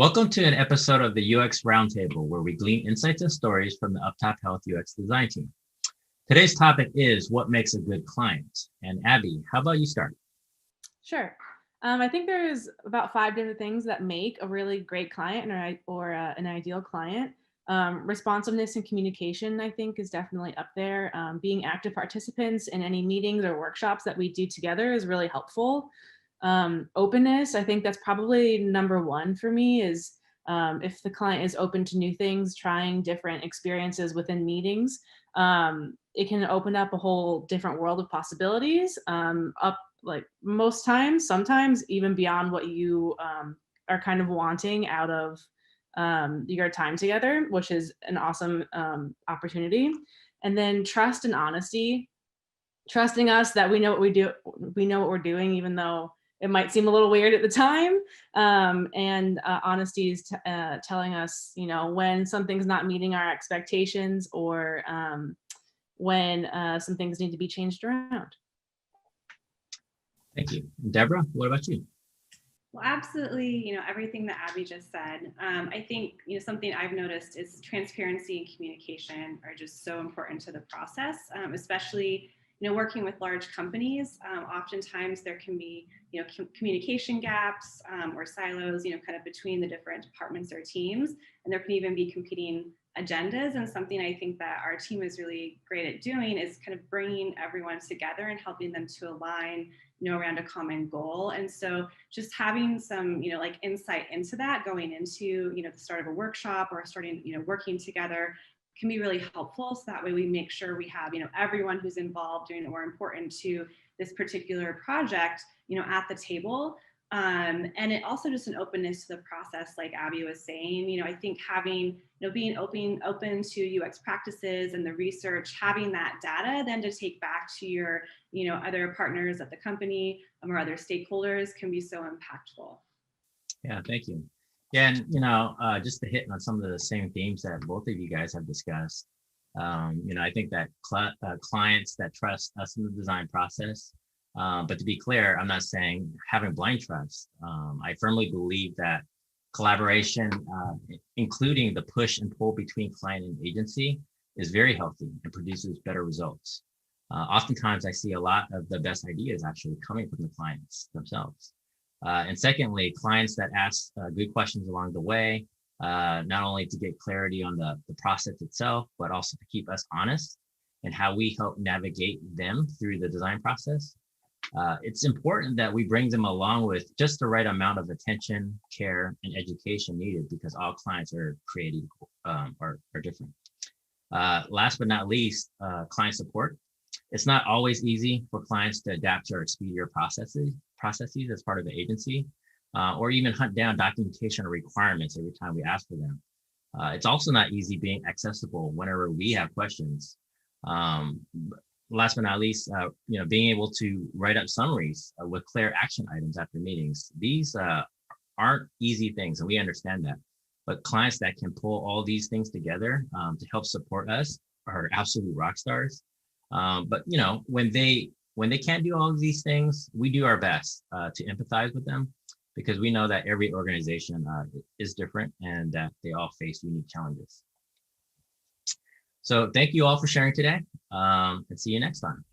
Welcome to an episode of the UX Roundtable, where we glean insights and stories from the UpTop Health UX design team. Today's topic is what makes a good client. And Abbey, how about you start? Sure. I think there's about 5 different things that make a really great client or an ideal client. Responsiveness and communication, I think, is definitely up there. Being active participants in any meetings or workshops that we do together is really helpful. Openness, I think that's probably number 1 for me is if the client is open to new things, trying different experiences within meetings, it can open up a whole different world of possibilities, up like most times, sometimes even beyond what you are kind of wanting out of your time together, which is an awesome opportunity. And then trust and honesty, trusting us that we know what we're doing, even though it might seem a little weird at the time. And honesty is telling us, when something's not meeting our expectations or when some things need to be changed around. Thank you. Deborah, what about you? Well, absolutely, everything that Abbey just said. I think, something I've noticed is transparency and communication are just so important to the process, especially, working with large companies. Oftentimes there can be, communication gaps or silos, kind of between the different departments or teams, and there can even be competing agendas. And something I think that our team is really great at doing is kind of bringing everyone together and helping them to align around a common goal. And so just having some, insight into that going into, the start of a workshop or starting, working together can be really helpful. So that way we make sure we have, everyone who's involved or important to this particular project, at the table. And it also just an openness to the process, like Abbey was saying. I think having, being open to UX practices and the research, having that data then to take back to your, other partners at the company or other stakeholders can be so impactful. Yeah, thank you. Yeah, and just to hit on some of the same themes that both of you guys have discussed. I think that clients that trust us in the design process. But to be clear, I'm not saying having blind trust. I firmly believe that collaboration, including the push and pull between client and agency, is very healthy and produces better results. Oftentimes, I see a lot of the best ideas actually coming from the clients themselves. And secondly, clients that ask good questions along the way, not only to get clarity on the process itself, but also to keep us honest in how we help navigate them through the design process. It's important that we bring them along with just the right amount of attention, care, and education needed, because all clients are creative, are different. Last but not least, client support. It's not always easy for clients to adapt to our expedier processes as part of the agency, or even hunt down documentation or requirements every time we ask for them. It's also not easy being accessible whenever we have questions. Last but not least, being able to write up summaries with clear action items after meetings. These aren't easy things, and we understand that. But clients that can pull all these things together to help support us are absolute rock stars. But when they can't do all of these things, we do our best to empathize with them, because we know that every organization is different and that they all face unique challenges. So thank you all for sharing today, and see you next time.